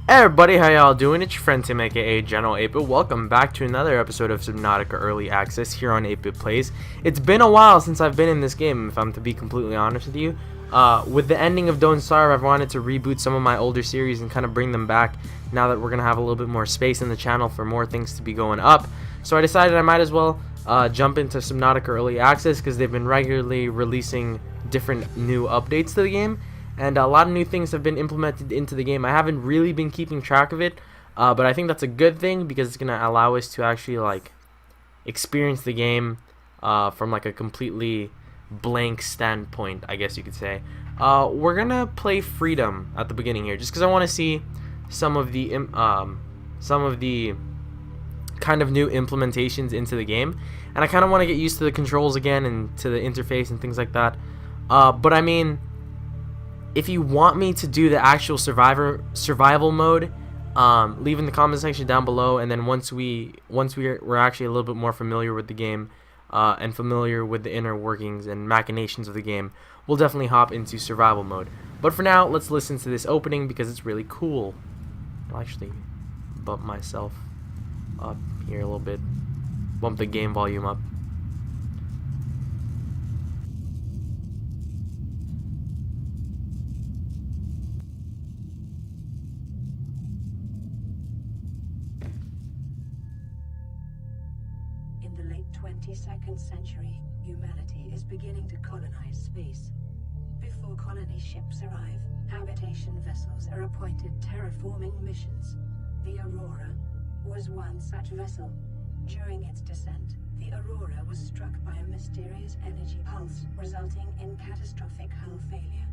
Hey everybody, how y'all doing? It's your friend Tim, aka General 8-Bit. Welcome back to another episode of Subnautica Early Access here on 8-Bit Plays. It's been a while since I've been in this game, if I'm to be completely honest with you. With the ending of Don't Starve, I've wanted to reboot some of my older series and kind of bring them back now that we're going to have a little bit more space in the channel for more things to be going up. So I decided I might as well jump into Subnautica Early Access because they've been regularly releasing different new updates to the game. And a lot of new things have been implemented into the game. I haven't really been keeping track of it, but I think that's a good thing because it's gonna allow us to actually like experience the game from like a completely blank standpoint, I guess you could say. We're gonna play Freedom at the beginning here, just because I want to see some of the kind of new implementations into the game, and I kind of want to get used to the controls again and to the interface and things like that. But I mean, if you want me to do the actual survival mode, leave in the comment section down below, and then once we're actually a little bit more familiar with the game and familiar with the inner workings and machinations of the game, we'll definitely hop into survival mode. But for now, let's listen to this opening because it's really cool. I'll actually bump myself up here a little bit, bump the game volume up. In the late 22nd century, humanity is beginning to colonize space. Before colony ships arrive, habitation vessels are appointed terraforming missions. The Aurora was one such vessel. During its descent, the Aurora was struck by a mysterious energy pulse, resulting in catastrophic hull failure.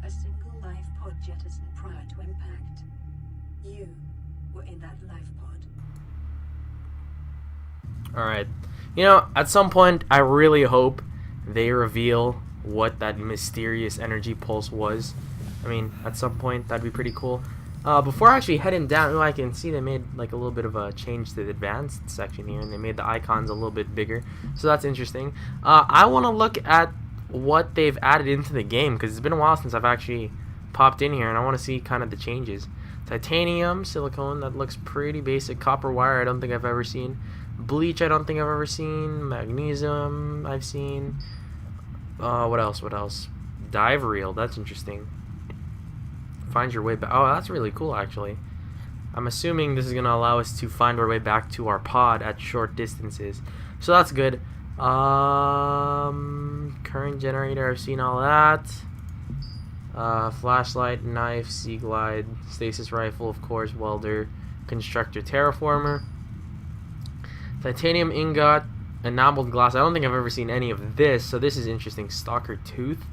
A single life pod jettisoned prior to impact. You were in that life pod. Alright, you know, at some point I really hope they reveal what that mysterious energy pulse was. I mean, at some point that'd be pretty cool. Before actually heading down, I can see they made like a little bit of a change to the advanced section here, and they made the icons a little bit bigger, so that's interesting. I want to look at what they've added into the game because it's been a while since I've actually popped in here, and I want to see kind of the changes. Titanium, silicone, that looks pretty basic. Copper wire, I don't think I've ever seen. Bleach, I don't think I've ever seen. Magnesium, I've seen. What else? Dive reel, that's interesting. Find your way back. Oh, that's really cool, actually. I'm assuming this is going to allow us to find our way back to our pod at short distances. So that's good. Current generator, I've seen all that. Flashlight, knife, sea glide, stasis rifle, of course, welder, constructor, terraformer. Titanium ingot, enameled glass. I don't think I've ever seen any of this, so this is interesting. Stalker tooth.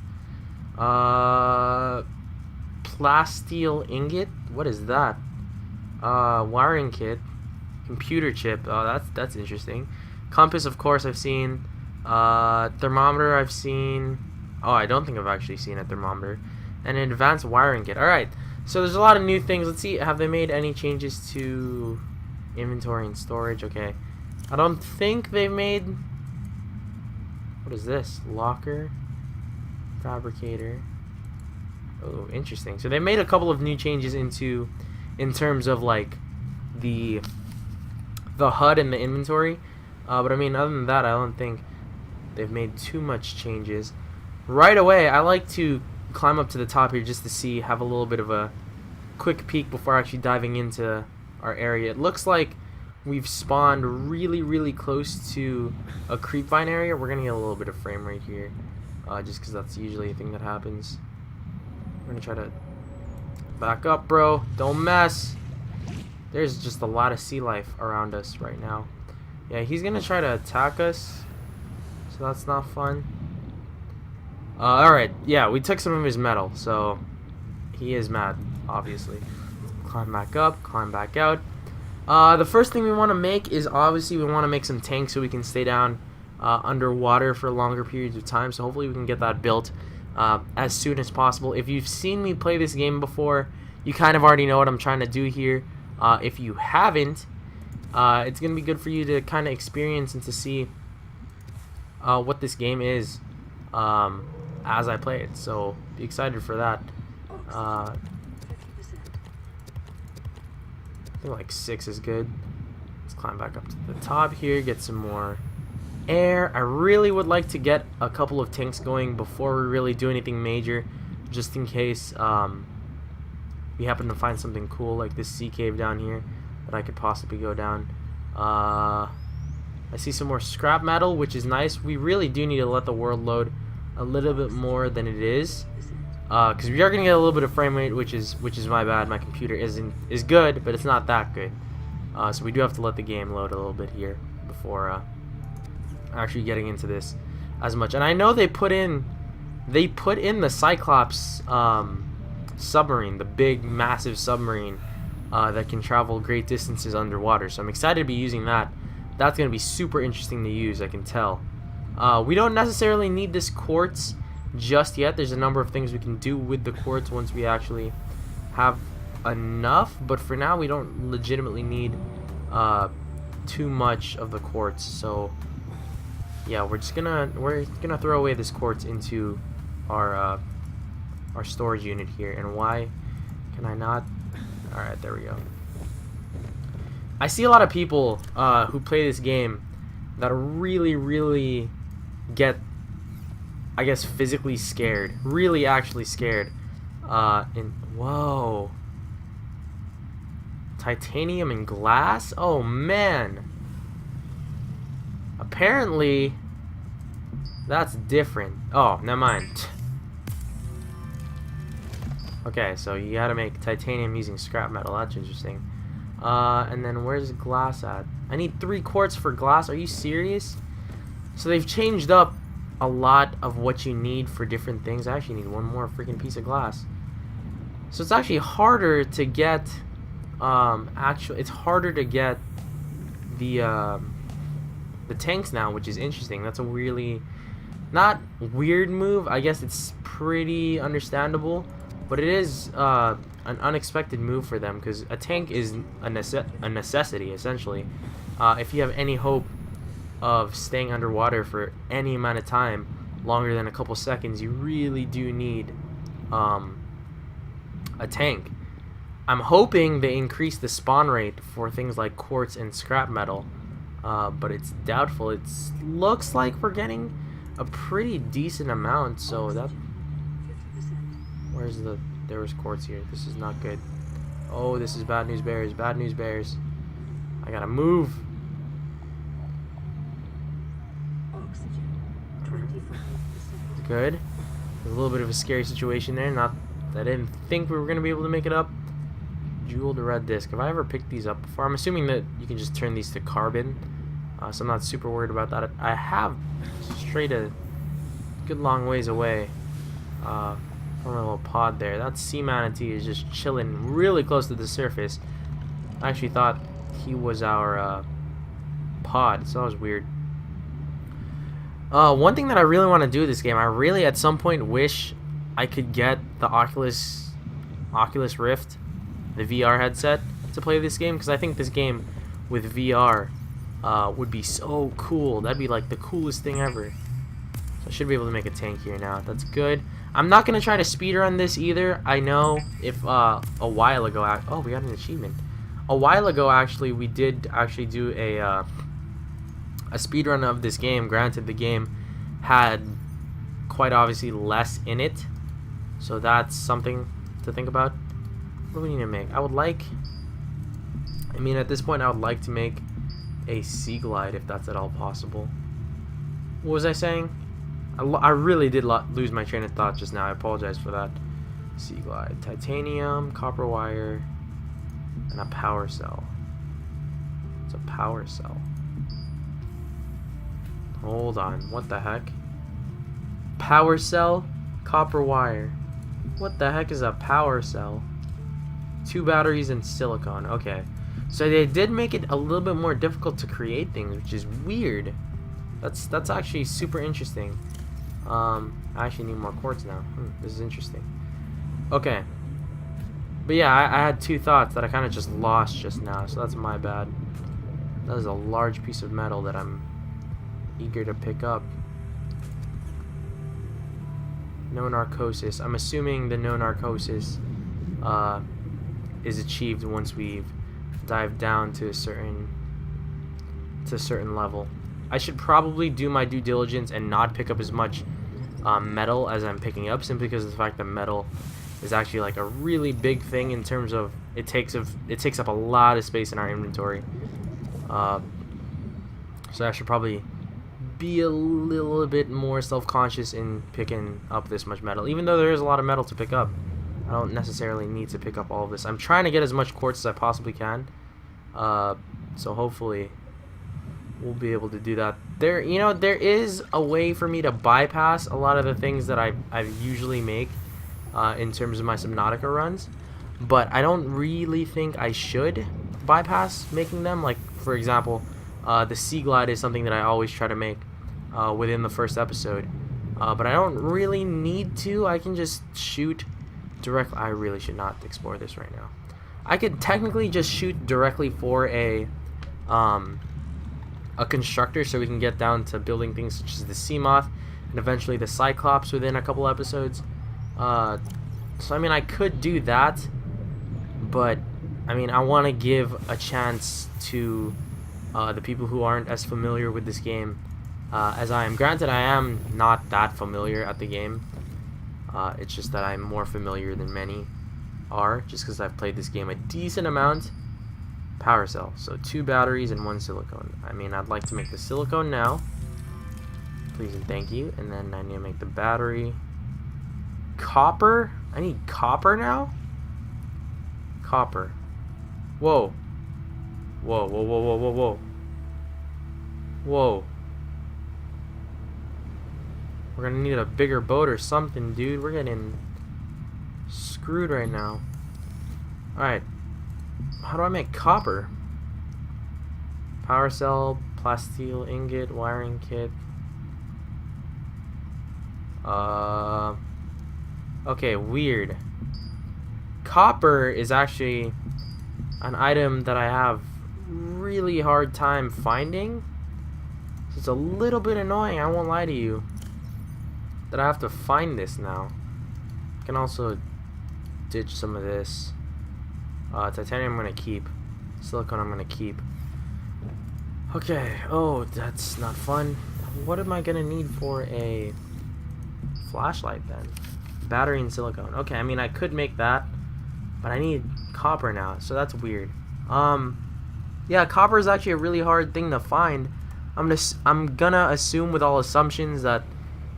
Plasteel ingot. What is that? Wiring kit. Computer chip. Oh, that's interesting. Compass, of course, I've seen. Thermometer, I've seen. Oh, I don't think I've actually seen a thermometer. And an advanced wiring kit. Alright, so there's a lot of new things. Let's see, have they made any changes to inventory and storage? Okay. I don't think they've made... What is this? Locker. Fabricator. Oh, interesting. So they made a couple of new changes in terms of like the HUD and the inventory. But I mean, other than that, I don't think they've made too much changes. Right away, I like to climb up to the top here just to see, have a little bit of a quick peek before actually diving into our area. It looks like we've spawned really close to a creepvine area. We're gonna get a little bit of frame rate here, just because that's usually a thing that happens. We're gonna try to back up, bro. Don't mess. There's just a lot of sea life around us right now. Yeah, he's gonna try to attack us, so that's not fun. Alright, yeah, we took some of his metal, so he is mad, obviously. Climb back up, climb back out. The first thing we want to make is obviously we want to make some tanks so we can stay down underwater for longer periods of time. So hopefully we can get that built as soon as possible. If you've seen me play this game before, you kind of already know what I'm trying to do here. If you haven't, it's going to be good for you to kind of experience and to see what this game is as I play it. So be excited for that. I think like 6 is good. Let's climb back up to the top here, get some more air. I really would like to get a couple of tanks going before we really do anything major, just in case we happen to find something cool like this sea cave down here that I could possibly go down. I see some more scrap metal, which is nice. We really do need to let the world load a little bit more than it is, because we are gonna get a little bit of frame rate, which is my bad. My computer is good, but it's not that good. So we do have to let the game load a little bit here before actually getting into this as much. And I know they put in the Cyclops submarine, the big massive submarine that can travel great distances underwater. So I'm excited to be using that. That's going to be super interesting to use, I can tell. We don't necessarily need this quartz just yet. There's a number of things we can do with the quartz once we actually have enough, but for now we don't legitimately need too much of the quartz. So yeah, we're gonna throw away this quartz into our storage unit here. And why can I not? Alright, there we go. I see a lot of people who play this game that really get, I guess, physically scared, really actually scared. Whoa, titanium and glass. Oh man, apparently that's different. Oh, never mind. Okay, so you gotta make titanium using scrap metal. That's interesting. And then where's glass at? I need 3 quartz for glass. Are you serious? So they've changed up a lot of what you need for different things. I actually need 1 more freaking piece of glass. So it's actually harder to get. It's harder to get the tanks now, which is interesting. That's a really not weird move. I guess it's pretty understandable, but it is an unexpected move for them, because a tank is a necessity essentially. If you have any hope of staying underwater for any amount of time, longer than a couple seconds, you really do need a tank. I'm hoping they increase the spawn rate for things like quartz and scrap metal, but it's doubtful. It looks like we're getting a pretty decent amount, so that... There was quartz here. This is not good. Oh, this is bad news bears. Bad news bears. I gotta move. Good. A little bit of a scary situation there. I didn't think we were gonna be able to make it up. Jeweled red disc. Have I ever picked these up before? I'm assuming that you can just turn these to carbon, so I'm not super worried about that. I have strayed a good long ways away from a little pod there. That sea manatee is just chilling really close to the surface. I actually thought he was our pod, so that was weird. One thing that I really want to do with this game, I really at some point wish I could get the Oculus Rift, the VR headset, to play this game, because I think this game with VR would be so cool. That'd be like the coolest thing ever. So I should be able to make a tank here now. That's good. I'm not gonna try to speedrun this either. I know if a while ago, oh, we got an achievement. A while ago, actually, we did actually do a speedrun of this game. Granted, the game had quite obviously less in it, so that's something to think about. What do we need to make? I mean, at this point, I would like to make a sea glide if that's at all possible. What was I saying? I really did lose my train of thought just now. I apologize for that. Sea glide, titanium, copper wire, and a power cell. It's a power cell. Hold on, what the heck? Power cell, copper wire. What the heck is a power cell? 2 batteries and silicone. Okay, so they did make it a little bit more difficult to create things, which is weird. That's actually super interesting. I actually need more quartz now. This is interesting. Okay. But yeah, I had 2 thoughts that I kind of just lost just now, so that's my bad. That is a large piece of metal that I'm eager to pick up. No narcosis. I'm assuming the no narcosis is achieved once we've dive down to a certain level. I should probably do my due diligence and not pick up as much metal as I'm picking up, simply because of the fact that metal is actually like a really big thing in terms of it takes up a lot of space in our inventory. So I should probably be a little bit more self-conscious in picking up this much metal, even though there is a lot of metal to pick up. I don't necessarily need to pick up all of this. I'm trying to get as much quartz as I possibly can, so hopefully we'll be able to do that. There is a way for me to bypass a lot of the things that I usually make in terms of my Subnautica runs, but I don't really think I should bypass making them. Like, for example, the Sea Glide is something that I always try to make within the first episode, but I don't really need to. I can just shoot directly. I really should not explore this right now. I could technically just shoot directly for a constructor, so we can get down to building things such as the sea moth and eventually the cyclops within a couple episodes. So I mean, I could do that, but I mean, I want to give a chance to the people who aren't as familiar with this game as I am. Granted, I am not that familiar at the game. It's just that I'm more familiar than many are, just because I've played this game a decent amount. Power cell, so 2 batteries and 1 silicone. I mean, I'd like to make the silicone now, please and thank you, and then I need to make the battery. Copper? I need copper now? Copper. Whoa. Whoa, whoa, whoa, whoa, whoa, whoa. Whoa. We're gonna need a bigger boat or something, dude. We're getting screwed right now. Alright. How do I make copper? Power cell, plasteel ingot, wiring kit. Okay, weird. Copper is actually an item that I have really hard time finding. It's a little bit annoying, I won't lie to you, that I have to find this now. I can also ditch some of this. Titanium I'm gonna keep. Silicone I'm gonna keep. Okay, oh, that's not fun. What am I gonna need for a flashlight then? Battery and silicone. Okay, I mean, I could make that, but I need copper now, so that's weird. Yeah, copper is actually a really hard thing to find. I'm gonna assume with all assumptions that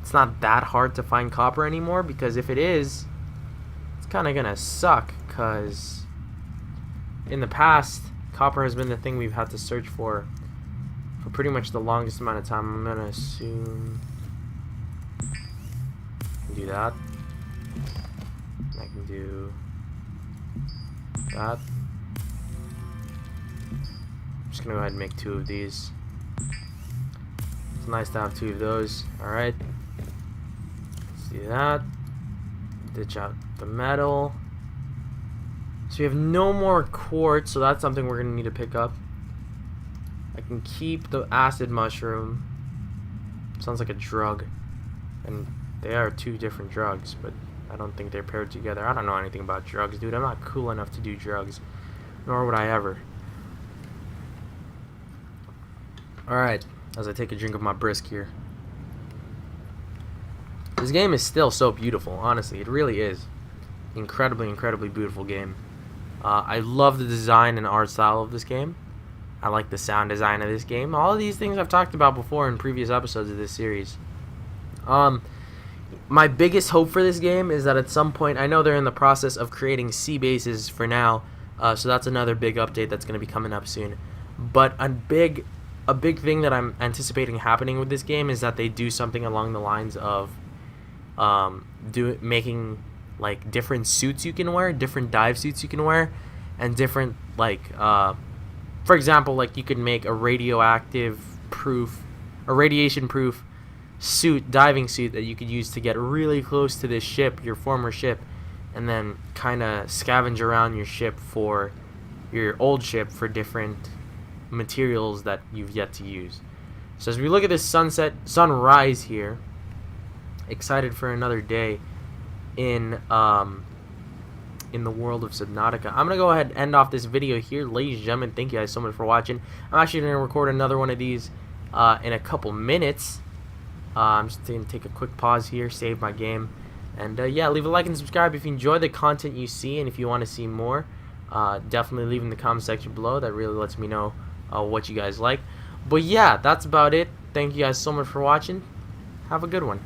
it's not that hard to find copper anymore, because if it is, it's kind of gonna suck, because in the past, copper has been the thing we've had to search for pretty much the longest amount of time. I'm gonna assume I can do that. I can do that. I'm just gonna go ahead and make 2 of these. It's nice to have 2 of those. Alright. Let's do that. Ditch out the metal. So we have no more quartz, so that's something we're going to need to pick up. I can keep the acid mushroom. Sounds like a drug. And they are 2 different drugs, but I don't think they're paired together. I don't know anything about drugs, dude. I'm not cool enough to do drugs. Nor would I ever. Alright, as I take a drink of my brisk here. This game is still so beautiful, honestly. It really is. Incredibly, incredibly beautiful game. I love the design and art style of this game. I like the sound design of this game. All of these things I've talked about before in previous episodes of this series. My biggest hope for this game is that at some point, I know they're in the process of creating sea bases for now, so that's another big update that's going to be coming up soon. But a big thing that I'm anticipating happening with this game is that they do something along the lines of making like different suits you can wear, different dive suits you can wear, and different like for example, like you could make a radiation proof suit, diving suit that you could use to get really close to this ship, your former ship, and then kind of scavenge around your ship for your old ship for different materials that you've yet to use. So as we look at this sunrise here, excited for another day in in the world of Subnautica. I'm gonna go ahead and end off this video here, ladies and gentlemen. Thank you guys so much for watching. I'm actually gonna record another one of these in a couple minutes. I'm just gonna take a quick pause here, save my game, and yeah, leave a like and subscribe if you enjoy the content you see, and if you want to see more, definitely leave in the comment section below. That really lets me know what you guys like. But yeah, that's about it. Thank you guys so much for watching. Have a good one.